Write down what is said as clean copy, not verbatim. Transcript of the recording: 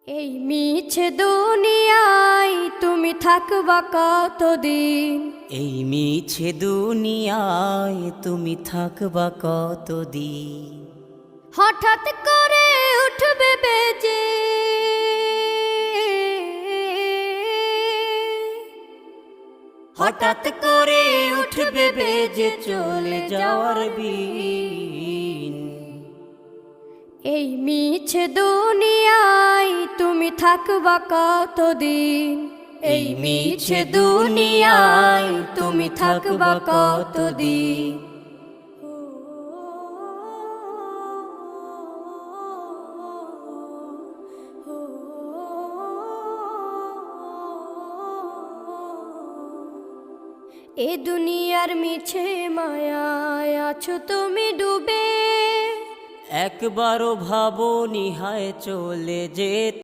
এই মিছে দুনিয়ায় তুমি থাকবা কতদিন? এই মিছে দুনিয়ায় তুমি থাকবা কতদিন? হঠাৎ করে উঠবে বেজে হঠাৎ করে উঠবে বেজে চলে যাওয়ার বিন। এই মিছে দুনিয়ায় তুমি থাকবা কতদিন? এই মিছে দুনিয়ায় তুমি থাকবা কতদিন? এ দুনিয়ার মিছে মায়ায় আছো তুমি ডুবে, একবারও ভাবো নিহায় চলে যেতে।